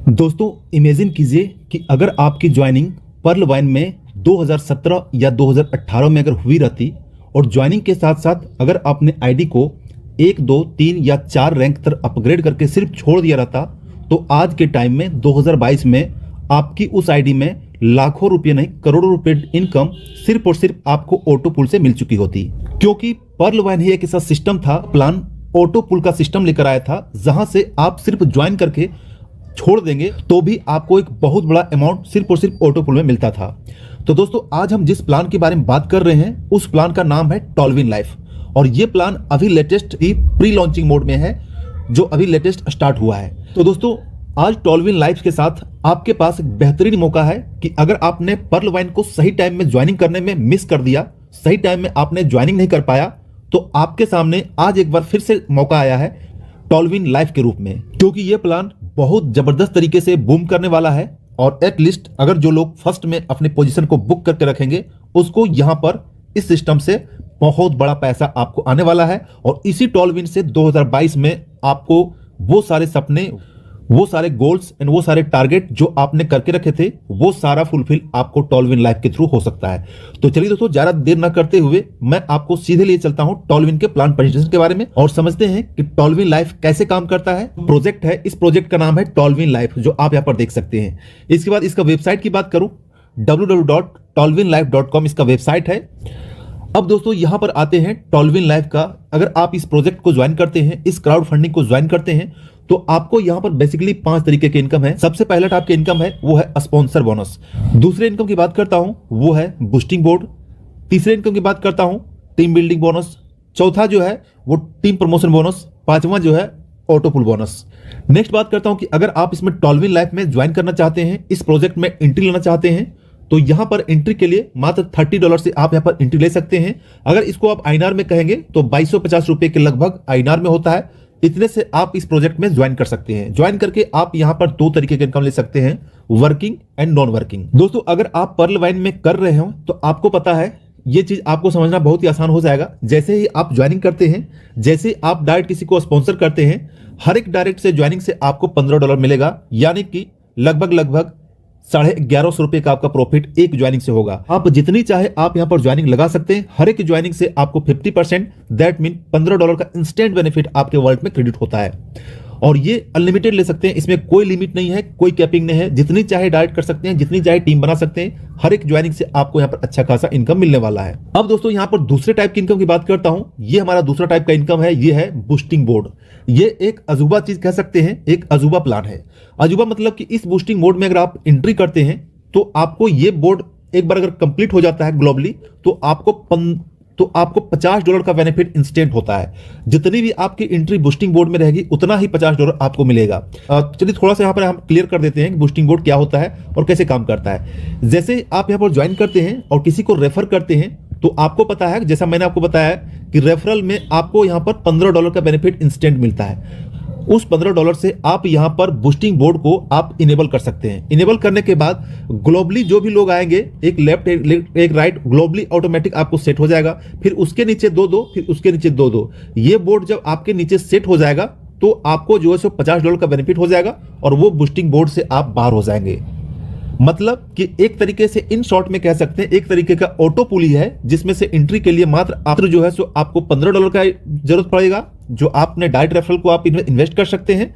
दोस्तों इमेजिन कीजिए कि अगर आपकी ज्वाइनिंग पर्ल वाइन में 2017 या 2018 में अगर हुई रहती और ज्वाइनिंग के साथ साथ अगर आपने आईडी को 1, 2, 3 या 4 रैंक तक अपग्रेड करके सिर्फ छोड़ दिया रहता तो आज के टाइम में 2022 में आपकी उस आईडी में लाखों रुपये नहीं करोड़ों रुपए इनकम सिर्फ और सिर्फ आपको ऑटो पुल से मिल चुकी होती। क्योंकि पर्ल वाइन ही एक ऐसा सिस्टम था, प्लान ऑटो पुल का सिस्टम लेकर आया था, जहां से आप सिर्फ ज्वाइन करके छोड़ देंगे तो भी आपको एक बहुत बड़ा अमाउंट सिर्फ और सिर्फ ऑटो पुल में मिलता था। तो दोस्तों आज हम जिस प्लान के बारे में बात कर रहे हैं उस प्लान का नाम है टॉलविन लाइफ और ये प्लान अभी लेटेस्ट ही प्री लॉन्चिंग मोड में है जो अभी लेटेस्ट स्टार्ट हुआ है। तो दोस्तों आज टॉलविन लाइफ के साथ आपके पास एक बेहतरीन मौका है कि अगर आपने पर्ल वाइन को सही टाइम में ज्वाइनिंग करने में मिस कर दिया, सही टाइम में आपने ज्वाइनिंग नहीं कर पाया, तो आपके सामने आज एक बार फिर से मौका आया है टॉलविन लाइफ के रूप में। क्योंकि ये प्लान बहुत जबरदस्त तरीके से बूम करने वाला है और एटलीस्ट अगर जो लोग फर्स्ट में अपने पोजीशन को बुक करके रखेंगे उसको यहां पर इस सिस्टम से बहुत बड़ा पैसा आपको आने वाला है। और इसी टॉलविन से 2022 में आपको वो सारे सपने, वो सारे गोल्स एंड वो सारे टारगेट जो आपने करके रखे थे वो सारा फुलफिल आपको टॉलविन लाइफ के थ्रू हो सकता है। तो चलिए दोस्तों ज्यादा देर ना करते हुए मैं आपको सीधे लिए चलता हूं टॉलविन के प्लान प्रेजेंटेशन के बारे में और समझते हैं कि टॉलविन लाइफ कैसे काम करता है। प्रोजेक्ट है, इस प्रोजेक्ट का नाम है टॉलविन लाइफ जो आप यहां पर देख सकते हैं। इसके बाद इसका वेबसाइट की बात करूं www.tolvinlife.com इसका वेबसाइट है। अब दोस्तों यहां पर आते हैं टॉलविन लाइफ का, अगर आप इस प्रोजेक्ट को ज्वाइन करते हैं, इस क्राउड फंडिंग को ज्वाइन करते हैं तो आपको यहां पर बेसिकली 5 तरीके के इनकम है। सबसे पहला टाइप के इनकम है वो है स्पॉन्सर बोनस। दूसरे इनकम की बात करता हूं वो है बूस्टिंग बोर्ड। तीसरे इनकम की बात करता हूं टीम बिल्डिंग बोनस। चौथा जो है वो टीम प्रमोशन बोनस। पांचवा जो है ऑटो पुल बोनस। नेक्स्ट बात करता हूं कि अगर आप इसमें टॉलविन लाइफ में ज्वाइन करना चाहते हैं, इस प्रोजेक्ट में एंट्री लेना चाहते हैं तो यहां पर एंट्री के लिए मात्र $30 से आप यहां पर एंट्री ले सकते हैं। अगर इसको आप आईएनआर में कहेंगे तो 2250 रुपए के लगभग आईएनआर में होता है। इतने से आप इस प्रोजेक्ट में ज्वाइन कर सकते हैं। ज्वाइन करके आप यहां पर 2 तरीके के इनकम ले सकते हैं, वर्किंग एंड नॉन वर्किंग। दोस्तों अगर आप पर्ल वाइन में कर रहे हो तो आपको पता है ये चीज आपको समझना बहुत ही आसान हो जाएगा। जैसे ही आप ज्वाइनिंग करते हैं, जैसे ही आप डायरेक्ट किसी को स्पॉन्सर करते हैं, हर एक डायरेक्ट से ज्वाइनिंग से आपको $15 मिलेगा, यानी कि लगभग 1150 रुपए का आपका प्रॉफिट एक ज्वाइनिंग से होगा। आप जितनी चाहे आप यहां पर ज्वाइनिंग लगा सकते हैं। हर एक ज्वाइनिंग से आपको 50% दैट मीन $15 का इंस्टेंट बेनिफिट आपके वॉलेट में क्रेडिट होता है और ये अनलिमिटेड ले सकते हैं। इसमें कोई लिमिट नहीं है, कोई कैपिंग नहीं है, जितनी चाहे डायरेक्ट कर सकते हैं, जितनी चाहे टीम बना सकते हैं। हर एक ज्वाइनिंग से आपको यहां पर अच्छा खासा इनकम मिलने वाला है। अब दोस्तों यहां पर दूसरे टाइप की इनकम की बात करता हूं। ये हमारा दूसरा टाइप का इनकम है, ये है बूस्टिंग बोर्ड। ये एक अजूबा चीज कह सकते हैं, एक अजूबा प्लान है। अजूबा मतलब कि इस बूस्टिंग बोर्ड में अगर आप एंट्री करते हैं तो आपको ये बोर्ड एक बार अगर कंप्लीट हो जाता है ग्लोबली तो आपको $50 का बेनिफिट इंस्टेंट होता है। जितनी भी आपकी एंट्री बूस्टिंग बोर्ड में रहेगी उतना ही $50 आपको मिलेगा। चलिए थोड़ा सा यहाँ पर हम क्लियर कर देते हैं कि बूस्टिंग बोर्ड क्या होता है और कैसे काम करता है। जैसे आप यहाँ पर ज्वाइन करते हैं और किसी को रेफर करते हैं तो आपको पता है, जैसा मैंने आपको बताया कि रेफरल में आपको यहाँ पर $15 का बेनिफिट इंस्टेंट मिलता है। उस $15 से आप यहां पर बूस्टिंग बोर्ड को आप इनेबल कर सकते हैं। इनेबल करने के बाद ग्लोबली जो भी लोग आएंगे, एक लेफ्ट एक राइट ग्लोबली ऑटोमेटिक आपको सेट हो जाएगा। फिर उसके नीचे 2-2, फिर उसके नीचे 2-2। ये बोर्ड जब आपके नीचे सेट हो जाएगा तो आपको जो है सो $50 का बेनिफिट हो जाएगा और वो बूस्टिंग बोर्ड से आप बाहर हो जाएंगे। मतलब कि एक तरीके से इन शॉर्ट में कह सकते हैं एक तरीके का ऑटो पुल ही है, जिसमें से एंट्री के लिए मात्र जो है सो आपको $15 का जरूरत पड़ेगा जो आपने डायरेक्ट रेफरल को आप इन्वेस्ट कर सकते हैं।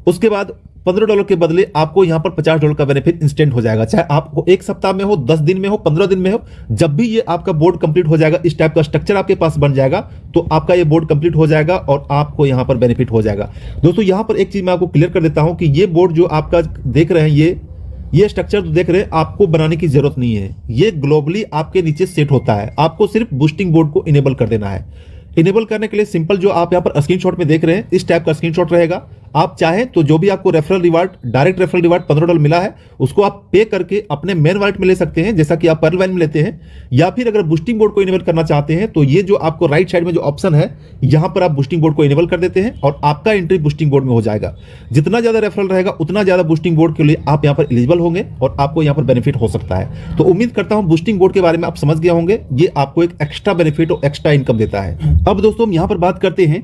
उसके बाद $15 के बदले आपको यहां पर $50 का बेनिफिट इंस्टेंट हो जाएगा। चाहे आपको 1 सप्ताह में हो, 10 दिन में हो, 15 दिन में हो, जब भी ये आपका बोर्ड कंप्लीट हो जाएगा, इस टाइप का स्ट्रक्चर आपके पास बन जाएगा तो आपका ये बोर्ड कंप्लीट हो जाएगा और आपको यहां पर बेनिफिट हो जाएगा। दोस्तों यहां पर एक चीज मैं आपको क्लियर कर देता हूं कि ये बोर्ड जो आपका देख रहे हैं, ये स्ट्रक्चर तो देख रहे हैं, आपको बनाने की जरूरत नहीं है। ये ग्लोबली आपके नीचे सेट होता है। आपको सिर्फ बूस्टिंग बोर्ड को इनेबल कर देना है। इनेबल करने के लिए सिंपल जो आप यहाँ पर स्क्रीनशॉट में देख रहे हैं इस टाइप का स्क्रीनशॉट रहेगा। आप चाहें तो जो भी आपको referral reward, direct referral reward $15 मिला है उसको आप पे करके अपने मेन वॉलेट में ले सकते हैं, जैसा कि आप पर्ल वाइन में लेते हैं। या फिर अगर बूस्टिंग बोर्ड को इनेबल करना चाहते हैं तो ये जो आपको राइट साइड में जो ऑप्शन है यहां पर आप बूस्टिंग बोर्ड को इनेबल कर देते हैं और आपका एंट्री बूस्टिंग बोर्ड में हो जाएगा। जितना ज्यादा रेफरल रहेगा उतना ज्यादा बूस्टिंग बोर्ड के लिए आप यहां पर एलिजिबल होंगे और आपको यहां पर बेनिफिट हो सकता है। तो उम्मीद करता हूं बूस्टिंग बोर्ड के बारे में आप समझ गए होंगे। ये आपको एक एक्स्ट्रा बेनिफिट और एक्स्ट्रा इनकम देता है। अब दोस्तों हम यहां पर बात करते हैं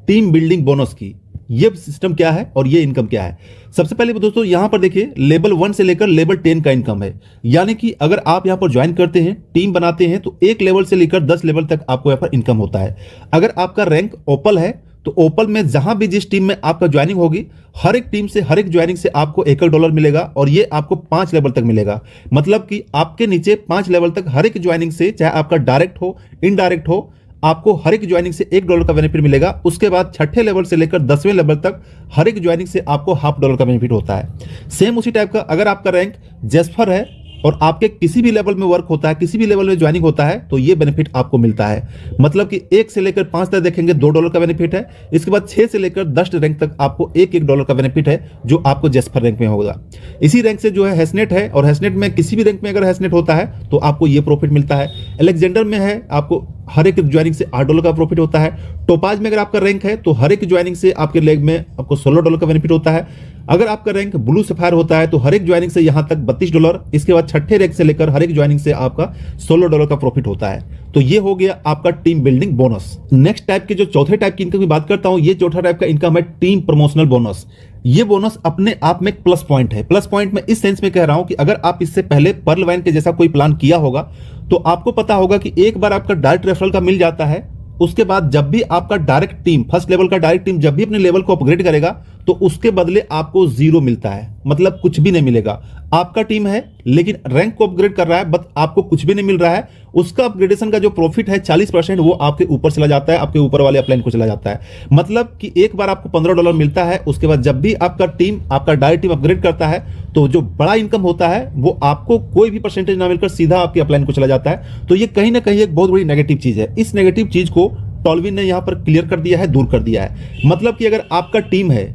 टीम बिल्डिंग बोनस की। ये सिस्टम क्या है और ये इनकम क्या है। सबसे पहले दोस्तों यहां पर देखिए लेवल 1 से लेकर लेवल 10 का इनकम है, यानी कि अगर आप यहां पर ज्वाइन करते हैं, टीम बनाते हैं, तो एक लेवल से लेकर 10 लेवल तक आपको यहां पर इनकम होता है। अगर आपका रैंक ओपल है तो ओपल में जहां भी जिस टीम में आपका ज्वाइनिंग होगी, हर एक टीम से हर एक ज्वाइनिंग से आपको $1 मिलेगा और ये आपको 5 लेवल तक मिलेगा। मतलब कि आपके नीचे 5 लेवल तक हर एक ज्वाइनिंग से, चाहे आपका डायरेक्ट हो इनडायरेक्ट हो, आपको हर एक ज्वाइनिंग से $1 का बेनिफिट मिलेगा। उसके बाद छठे लेवल से लेकर 10वें लेवल तक हर एक ज्वाइनिंग से आपको $0.5 का बेनिफिट होता है। सेम उसी टाइप का अगर आपका रैंक जेस्पर है और आपके किसी भी लेवल में वर्क होता है, किसी भी लेवल में ज्वाइनिंग होता है, तो ये बेनिफिट आपको मिलता है। मतलब कि 1 से लेकर 5 तक देखेंगे $2 का बेनिफिट है। इसके बाद 6 से लेकर 10 रैंक तक आपको $1 का बेनिफिट है, जो आपको जेस्पर रैंक में होगा। इसी रैंक से जो है हैसनेट है, और हैसनेट में किसी भी रैंक में अगर हैसनेट होता है तो आपको ये प्रॉफिट मिलता है। अलेक्जेंडर में है, आपको हर एक ज्वाइनिंग से $8 का प्रॉफिट होता है। टोपाज में अगर आपका रैंक है तो हर एक ज्वाइनिंग से आपके लेग में आपको $16 का बेनिफिट होता है। अगर आपका रैंक ब्लू सफायर होता है तो हर एक ज्वाइनिंग से यहां तक $32। इसके बाद छठे रैंक से लेकर हर एक ज्वाइनिंग से आपका $16 का प्रॉफिट होता है। तो ये हो गया आपका team building bonus. Next type के जो चौथे टाइप की इनकम की बात करता हूं, ये चौथा टाइप का इनकम है टीम प्रमोशनल बोनस। ये बोनस अपने आप में एक प्लस पॉइंट है। प्लस पॉइंट में इस सेंस में कह रहा हूं कि अगर आप इससे पहले पर्ल वैन के जैसा कोई प्लान किया होगा तो आपको पता होगा कि एक बार आपका डायरेक्ट रेफरल का मिल जाता है, उसके बाद जब भी आपका डायरेक्ट टीम, फर्स्ट लेवल का डायरेक्ट टीम जब भी अपने लेवल को अपग्रेड करेगा तो उसके बदले आपको 0 मिलता है, मतलब कुछ भी नहीं मिलेगा। आपका टीम है लेकिन रैंक को अपग्रेड कर रहा है, बट आपको कुछ भी नहीं मिल रहा है। उसका अपग्रेडेशन का जो प्रॉफिट है 40% वो आपके ऊपर चला जाता है, आपके ऊपर वाले अपलाइन को चला जाता है। मतलब कि एक बार आपको $15 मिलता है, उसके बाद जब भी आपका टीम, आपका डायरेक्ट टीम अपग्रेड करता है तो जो बड़ा इनकम होता है वो आपको कोई भी परसेंटेज ना मिलकर सीधा आपके अपलाइन को चला जाता है। तो ये कहीं ना कहीं एक बहुत बड़ी नेगेटिव चीज है। इस नेगेटिव चीज को टॉलविन ने यहां पर क्लियर कर दिया है, दूर कर दिया है। मतलब कि अगर आपका टीम है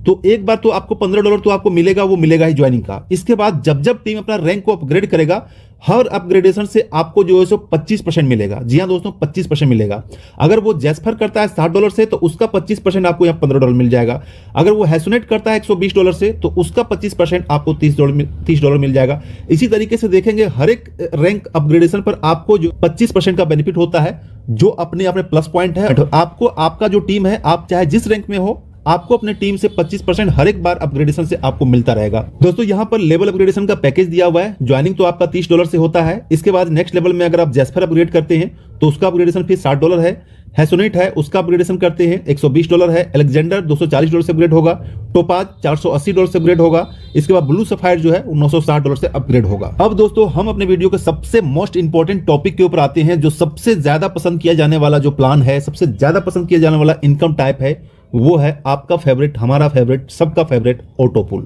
तो एक बार तो आपको $15 तो आपको मिलेगा, वो मिलेगा ही ज्वाइनिंग का। इसके बाद जब जब टीम अपना रैंक को अपग्रेड करेगा, हर अपग्रेडेशन से आपको जो है सो 25% मिलेगा। जी हाँ दोस्तों, 25% मिलेगा। अगर वो जेस्पर करता है $60 से तो उसका 25% आपको यहाँ $15 मिल जाएगा। अगर वो हैसोनेट करता है $120 से तो उसका 25% आपको $30 मिल जाएगा। इसी तरीके से देखेंगे हर एक रैंक अपग्रेडेशन पर आपको जो 25% का बेनिफिट होता है, जो अपने आप में प्लस पॉइंट है। आपको आपका जो टीम है, आप चाहे जिस रैंक में हो, आपको अपने टीम से 25% हर एक बार अपग्रेडेशन से आपको मिलता रहेगा। दोस्तों यहां पर लेवल अपग्रेडेशन का पैकेज दिया हुआ है। ज्वाइनिंग तो आपका $30 से होता है। इसके बाद नेक्स्ट लेवल में अगर आप जेस्पर अपग्रेड करते हैं तो उसका अपग्रेडेशन फीस $60 है। हैसोनेट है, उसका अपग्रेडेशन करते हैं $120 है। अलेक्जेंडर $240 से अपग्रेड होगा। टोपाज $480 से अपग्रेड होगा। इसके बाद ब्लू सफायर जो है $960 से अपग्रेड होगा। अब दोस्तों हम अपने वीडियो के सबसे मोस्ट इंपॉर्टेंट टॉपिक के ऊपर आते हैं। जो सबसे ज्यादा पसंद किया जाने वाला जो प्लान है, सबसे ज्यादा पसंद किया जाने वाला इनकम टाइप है, वो है आपका फेवरेट, हमारा फेवरेट, सबका फेवरेट ऑटो पुल।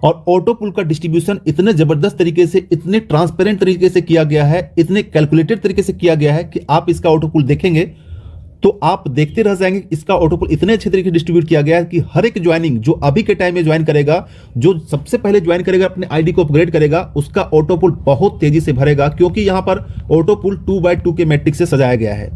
और ऑटो पुल का डिस्ट्रीब्यूशन इतने जबरदस्त तरीके से, इतने ट्रांसपेरेंट तरीके से किया गया है, इतने कैलकुलेटेड तरीके से किया गया है कि आप इसका ऑटो पुल देखेंगे तो आप देखते रह जाएंगे। इसका ऑटो पुल इतने अच्छे तरीके से डिस्ट्रीब्यूट किया गया है कि हर एक ज्वाइनिंग जो अभी के टाइम में ज्वाइन करेगा, जो सबसे पहले ज्वाइन करेगा, अपने आईडी को अपग्रेड करेगा, उसका ऑटो पुल बहुत तेजी से भरेगा, क्योंकि यहां पर ऑटो पुल 2x2 के मैट्रिक्स से सजाया गया है।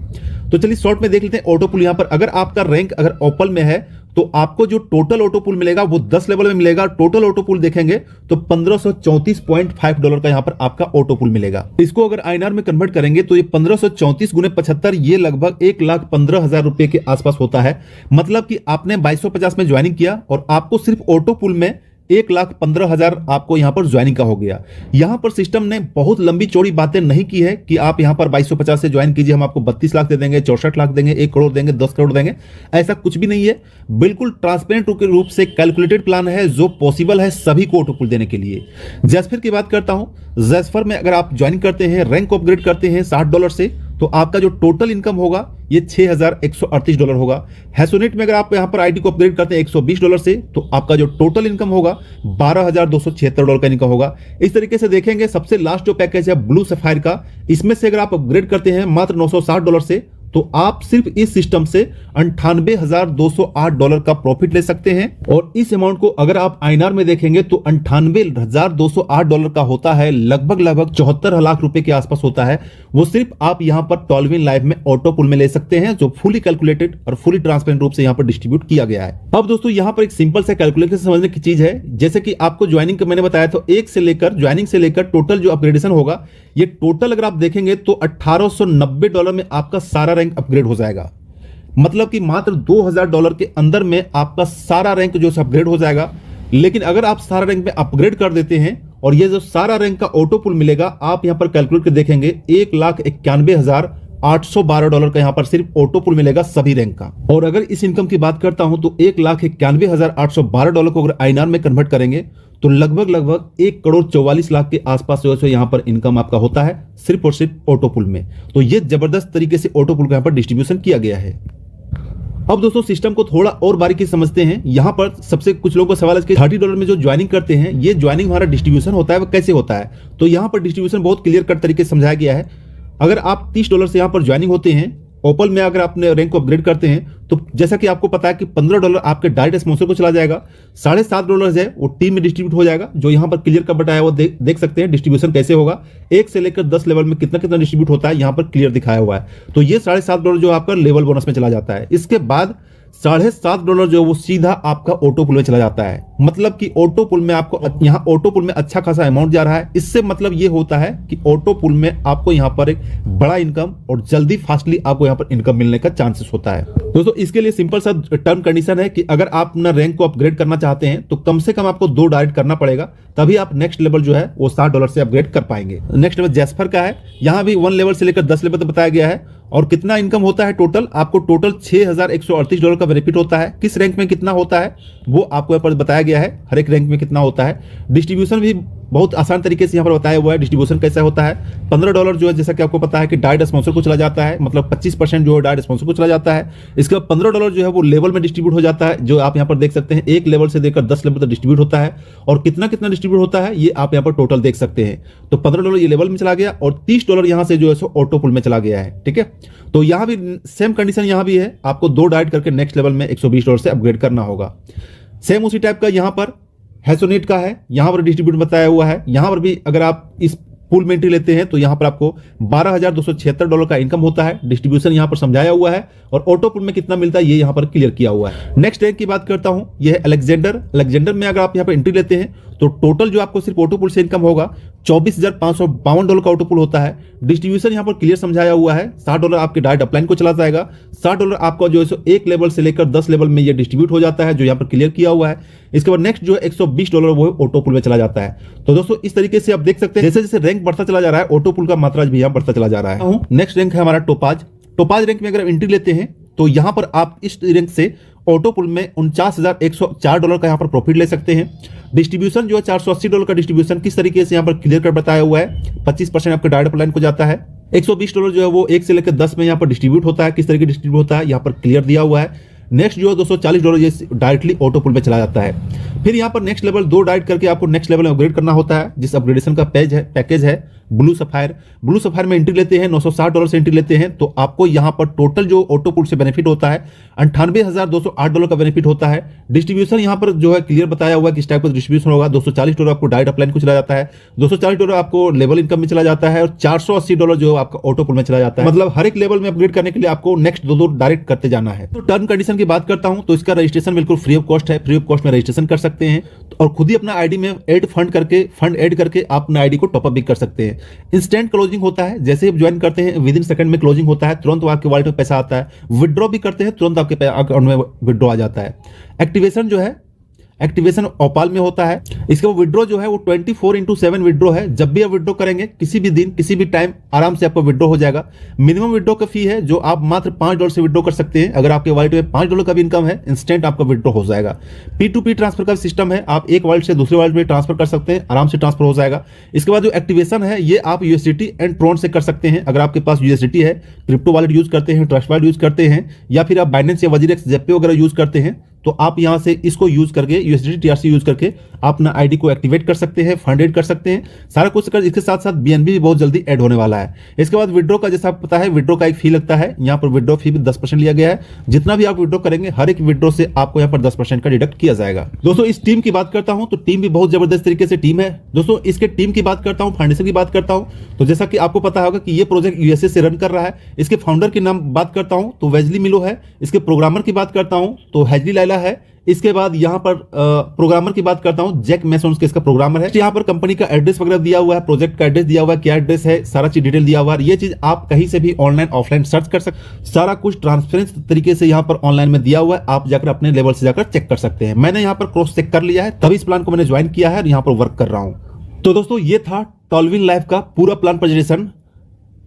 तो चलिए शॉर्ट में देख लेते हैं ऑटो पुल। यहां पर अगर आपका रैंक अगर ओपल में है तो आपको जो टोटल ऑटो पुल मिलेगा वो 10 लेवल में मिलेगा। टोटल ऑटो पुल देखेंगे तो $1534.5 का यहां पर आपका ऑटो पुल मिलेगा। इसको अगर आईएनआर में कन्वर्ट करेंगे तो ये 1534 गुने 75, ये लगभग 1,15,000 रुपए के आसपास होता है। मतलब कि आपने 2250 में ज्वाइनिंग किया और आपको सिर्फ ऑटो पुल में 1,15,000 आपको यहां पर ज्वाइनिंग का हो गया। यहां पर सिस्टम ने बहुत लंबी चौड़ी बातें नहीं की है कि आप यहां पर 2250 से ज्वाइन कीजिए, हम आपको 32 लाख दे देंगे, 64 लाख देंगे, 1 करोड़ देंगे, 10 करोड़ देंगे। ऐसा कुछ भी नहीं है। बिल्कुल ट्रांसपेरेंट रूप से कैलकुलेटेड प्लान है जो पॉसिबल है सभी को ऑटो पुल देने के लिए। जेस्पर की बात करता हूं। जेस्पर में अगर आप ज्वाइन करते हैं, रैंक को अपग्रेड करते हैं $60 से, तो आपका जो टोटल इनकम होगा ये $6,138 होगा। हैसोनेट में अगर आप यहां पर आईडी को अपग्रेड करते हैं $120 से, तो आपका जो टोटल इनकम होगा $12,276 का इनकम होगा। इस तरीके से देखेंगे सबसे लास्ट जो पैकेज है ब्लू सफायर का, इसमें से अगर आप अपग्रेड करते हैं मात्र $960 से, तो आप सिर्फ इस सिस्टम से $98,208 का प्रॉफिट ले सकते हैं। और इस अमाउंट को अगर आप आईएनआर में देखेंगे तो $98,208 का होता है, लगभग 74 लाख रुपए के आसपास होता है। वो सिर्फ आप यहां पर टॉलविन लाइव में ऑटो पुल में ले सकते हैं, जो फुली कैलकुलेटेड और फुली ट्रांसपेरेंट रूप से यहां पर डिस्ट्रीब्यूट किया गया है। अब दोस्तों यहां पर एक सिंपल सा कैलकुलेशन समझने की चीज है। जैसे कि आपको ज्वाइनिंग का मैंने बताया था, ज्वाइनिंग से लेकर टोटल जो अपग्रेडेशन होगा, ये टोटल अगर आप देखेंगे तो $1,890 में आपका सारा रैंक अपग्रेड हो जाएगा। मतलब कि मात्र $2000 के अंदर में आपका सारा रैंक जो है अपग्रेड हो जाएगा। लेकिन अगर आप सारा रैंक में अपग्रेड कर देते हैं और ये जो सारा रैंक का ऑटो पुल मिलेगा, आप यहां पर कैलकुलेट कर देखेंगे $1,91,812 का यहां पर सिर्फ ऑटो पुल मिलेगा सभी रैंक का। और अगर इस इनकम की बात करता हूं तो $1,91,812 को अगर INR में कन्वर्ट करेंगे तो लगभग 1,44,00,000 के आसपास जो है यहाँ पर इनकम आपका होता है सिर्फ और सिर्फ ऑटो पुल में। तो ये जबरदस्त तरीके से ऑटो पुल का यहाँ पर डिस्ट्रीब्यूशन किया गया है। अब दोस्तों सिस्टम को थोड़ा और बारीकी समझते हैं। यहाँ पर सबसे कुछ लोगों का सवाल है कि $30 में जो ज्वाइनिंग करते हैं, ये ज्वाइनिंग हमारा डिस्ट्रीब्यूशन होता है वो कैसे होता है। तो यहाँ पर डिस्ट्रीब्यूशन बहुत क्लियर कट तरीके से समझाया गया है। अगर आप $30 से यहाँ पर ज्वाइनिंग होते हैं, ओपल में अगर आपने रैंक को अपग्रेड करते हैं तो जैसा कि आपको पता है कि $15 आपके डायरेक्ट स्पॉन्सर को चला जाएगा, $7.5 है वो टीम में डिस्ट्रीब्यूट हो जाएगा। जो यहाँ पर क्लियर कट बताया वो देख सकते हैं डिस्ट्रीब्यूशन कैसे होगा। 1 से लेकर 10 लेवल में कितना कितना डिस्ट्रीब्यूट होता है यहाँ पर क्लियर दिखाया हुआ है। तो ये $7.5 जो आपका लेवल बोनस में चला जाता है। इसके बाद $7.5 जो वो सीधा आपका ऑटो पुल में चला जाता है। मतलब कि ऑटो पुल में आपको यहाँ ऑटो पुल में अच्छा खासा अमाउंट जा रहा है। इससे मतलब ये होता है कि ऑटो पुल में आपको यहाँ पर एक बड़ा इनकम और जल्दी फास्टली आपको यहाँ पर इनकम मिलने का चांसेस होता है। दोस्तों इसके लिए सिंपल सा टर्म कंडीशन है कि अगर आप अपना रैंक को अपग्रेड करना चाहते हैं तो कम से कम आपको 2 डायरेक्ट करना पड़ेगा, तभी आप नेक्स्ट लेवल जो है वो $60 से अपग्रेड कर पाएंगे। नेक्स्ट लेवल जैस्पर का है, यहाँ भी 1 लेवल से लेकर 10 लेवल तक बताया गया है। और कितना इनकम होता है टोटल, आपको टोटल $6,138 का बेनिफिट होता है। किस रैंक में कितना होता है वो आपको यहाँ पर बताया गया है, हर एक रैंक में कितना होता है। डिस्ट्रीब्यूशन भी बहुत आसान तरीके से यहाँ पर बताया हुआ है। डिस्ट्रीब्यूशन कैसा होता है, $15 जो है जैसा कि आपको पता है कि डायरेक्ट स्पॉन्सर को चला जाता है, मतलब 25% जो है डायरेक्ट स्पॉन्सर को चला जाता है। इसके बाद $15 जो है वो लेवल में डिस्ट्रीब्यूट हो जाता है, जो आप यहाँ पर देख सकते हैं 1 लेवल से लेकर 10 लेवल तक डिस्ट्रीब्यूट होता है। और कितना कितना डिस्ट्रीब्यूट होता है ये आप यहाँ पर टोटल देख सकते हैं। तो $15 ये लेवल में चला गया और $30 यहाँ से जो है सो ऑटो पुल में चला गया है। ठीक है, तो यहाँ भी सेम कंडीशन यहाँ भी है, आपको 2 डायरेक्ट करके नेक्स्ट लेवल में $120 से अपग्रेड करना होगा। सेम उसी टाइप का यहाँ पर हैसोनेट का है, यहां पर डिस्ट्रीब्यूट बताया हुआ है। यहां पर भी अगर आप इस पूल में एंट्री लेते हैं तो यहां पर आपको $12,276 का इनकम होता है। डिस्ट्रीब्यूशन यहां पर समझाया हुआ है और ऑटो पुल में कितना मिलता है ये यहां पर क्लियर किया हुआ है। नेक्स्ट रैंक की बात करता हूं, यह है अलेक्जेंडर में अगर आप यहां पर एंट्री लेते हैं तो टोटल जो आपको सिर्फ ऑटो पुल से इनकम होगा $24,552 का ऑटो पुल होता है। डिस्ट्रीब्यूशन यहां पर क्लियर समझाया हुआ है। $60 आपके डायरेक्ट अपलाइन को चला जाएगा, $60 आपका जो है 1 लेवल से लेकर 10 लेवल में ये डिस्ट्रीब्यूट हो जाता है, जो यहाँ पर क्लियर किया हुआ है। इसके बाद नेक्स्ट जो है $120 वो ऑटो पुल में चला जाता है। तो दोस्तों इस तरीके से आप देख सकते हैं जैसे जैसे रैंक बढ़ता चला जा रहा है ऑटो पुल का मात्रा भी यहाँ बढ़ता चला जा रहा है। नेक्स्ट रैंक है हमारा टोपाज रैंक में अगर एंट्री लेते हैं तो यहाँ पर आप इस रैंक से ऑटो पुल में $49,104 का यहाँ पर प्रॉफिट ले सकते हैं। डिस्ट्रीब्यूशन जो है $480 का डिस्ट्रीब्यूशन किस तरीके से यहाँ पर क्लियर कर बताया हुआ है। 25% आपके डायरेक्ट अपलाइन को जाता है। $120 जो है वो 1 से लेकर 10 में यहाँ पर डिस्ट्रीब्यूट होता है। किस तरीके डिस्ट्रीब्यूट होता है यहाँ पर क्लियर दिया हुआ है। नेक्स्ट जो है $240 ये डायरेक्टली ऑटो पुल में चला जाता है। फिर यहाँ पर नेक्स्ट लेवल 2 डायरेक्ट करके आपको नेक्स्ट लेवल में अपग्रेड करना होता है, जिस अपग्रेडेशन का पैकेज है ब्लू सफायर में एंट्री लेते हैं, $960 से एंट्री लेते हैं तो आपको यहाँ पर टोटल जो ऑटो पुल से बेनिफिट होता है $98,208 का बेनिफिट होता है। डिस्ट्रीब्यूशन यहाँ पर जो है क्लियर बताया हुआ है किस टाइप का डिस्ट्रीब्यूशन होगा। $240 आपको डायरेक्ट अपलाइन को चला जाता है, $240 आपको लेवल इनकम में चला जाता है और $480 जो आपका ऑटो पुल में चला जाता है। मतलब हर एक लेवल में अपग्रेड करने के लिए आपको नेक्स्ट 2 डायरेक्ट करते जाना है। तो टर्म कंडीशन की बात करता हूं तो इसका रजिस्ट्रेशन बिल्कुल फ्री ऑफ कॉस्ट है, फ्री ऑफ कॉस्ट में रजिस्ट्रेशन कर सकते हैं और खुद ही अपना आईडी में फंड ऐड करके आप अपना आईडी को टॉपअप भी कर सकते हैं। इंस्टेंट क्लोजिंग होता है, जैसे आप ज्वाइन करते हैं विद इन सेकंड में क्लोजिंग होता है, तुरंत आपके वॉलेट में पैसा आता है। विड्रॉ भी करते हैं तुरंत आपके अकाउंट में विड्रॉ आ जाता है। एक्टिवेशन ओपाल में होता है। इसका विड्रॉ जो है वो 24/7 विड्रॉ है। जब भी आप विड्रॉ करेंगे किसी भी दिन किसी भी टाइम आराम से आपको विड्रॉ हो जाएगा। मिनिमम विड्रॉ का फी है जो आप मात्र $5 से विड्रॉ कर सकते हैं। अगर आपके वॉलेट में $5 का भी इनकम है इंस्टेंट आपका विड्रॉ हो जाएगा। P2P ट्रांसफर का सिस्टम है, आप एक वॉलेट से दूसरे वॉलेट में ट्रांसफर कर सकते हैं, आराम से ट्रांसफर हो जाएगा। इसके बाद जो एक्टिवेशन है ये आप USDT एंड ट्रोन से कर सकते हैं। अगर आपके पास USDT है, क्रिप्टो वॉलेट यूज करते हैं, ट्रस्ट वॉलेट यूज करते हैं या फिर आप बाइनेंस या वजीरेक्स जेपे वगैरह यूज करते हैं तो आप यहां से इसको यूज करके USDT TRC यूज करके आप अपना आईडी को एक्टिवेट कर सकते हैं, फंड ऐड कर सकते हैं, सारा कुछ कर। इसके साथ साथ BNB भी बहुत जल्दी ऐड होने वाला है। इसके बाद विड्रॉ का जैसा पता है विड्रॉ का एक फी लगता है, यहाँ पर विड्रॉ फी भी 10% लिया गया है। जितना भी आप विड्रॉ करेंगे हर एक विड्रॉ से आपको यहाँ पर 10% का डिडक्ट किया जाएगा। दोस्तों इस टीम की बात करता हूं तो टीम भी बहुत जबरदस्त तरीके से टीम है। दोस्तों इसके टीम की बात करता हूं, फाउंडेशन की बात करता हूं तो जैसा कि आपको पता होगा कि ये प्रोजेक्ट USA से रन कर रहा है। इसके फाउंडर के नाम बात करता हूं तो वेजली मिलो है। इसके प्रोग्रामर की बात करता हूं तो हैजली लैला है। इसके बाद यहाँ पर प्रोग्रामर की बात करता हूँ, जैक मैसन्स के इसका प्रोग्रामर है। यहाँ पर कंपनी का एड्रेस वगैरह दिया हुआ है, प्रोजेक्ट का एड्रेस दिया हुआ है, क्या एड्रेस है, सारा चीज डिटेल दिया हुआ है। ये चीज आप कहीं से भी ऑनलाइन ऑफलाइन सर्च कर सकते, सारा कुछ ट्रांसपेरेंट तरीके से यहाँ पर ऑनलाइन में दिया हुआ है। आप जाकर अपने लेवल से जाकर चेक कर सकते हैं। मैंने यहाँ पर क्रॉस चेक कर लिया है, तभी इस प्लान को मैंने ज्वाइन किया है और यहाँ पर वर्क कर रहा हूँ। तो दोस्तों ये था टॉलविन लाइफ का पूरा प्लान प्रेजेंटेशन।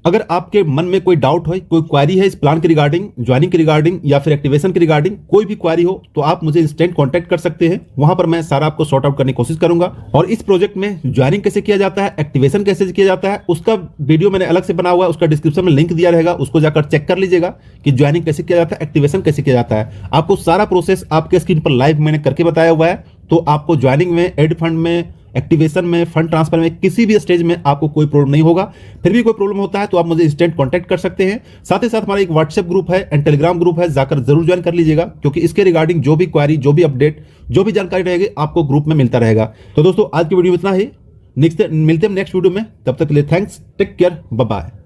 अगर आपके मन में कोई डाउट हो, कोई क्वेरी है इस प्लान के रिगार्डिंग, ज्वाइनिंग के रिगार्डिंग या फिर एक्टिवेशन के रिगार्डिंग, कोई भी क्वेरी हो तो आप मुझे इंस्टेंट कांटेक्ट कर सकते हैं। वहां पर मैं सारा आपको सॉर्ट आउट करने की कोशिश करूंगा। और इस प्रोजेक्ट में ज्वाइनिंग कैसे किया जाता है, एक्टिवेशन कैसे किया जाता है, उसका वीडियो मैंने अलग से बना हुआ है, उसका डिस्क्रिप्शन में लिंक दिया रहेगा, उसको जाकर चेक कर लीजिएगा कि ज्वाइनिंग कैसे किया जाता है, एक्टिवेशन कैसे किया जाता है। आपको सारा प्रोसेस आपके स्क्रीन पर लाइव मैंने करके बताया हुआ है। तो आपको ज्वाइनिंग में, एड फंड में, एक्टिवेशन में, फंड ट्रांसफर में, किसी भी स्टेज में आपको कोई प्रॉब्लम नहीं होगा। फिर भी कोई प्रॉब्लम होता है तो आप मुझे इंस्टेंट कांटेक्ट कर सकते हैं। साथ ही साथ हमारा एक व्हाट्सएप ग्रुप है एंड टेलीग्राम ग्रुप है, जाकर जरूर ज्वाइन कर लीजिएगा, क्योंकि इसके रिगार्डिंग जो भी क्वेरी, जो भी अपडेट, जो भी जानकारी रहेगी आपको ग्रुप में मिलता रहेगा। तो दोस्तों आज की वीडियो में इतना ही, मिलते हैं नेक्स्ट वीडियो में। तब तक के लिए thanks, take care, bye bye.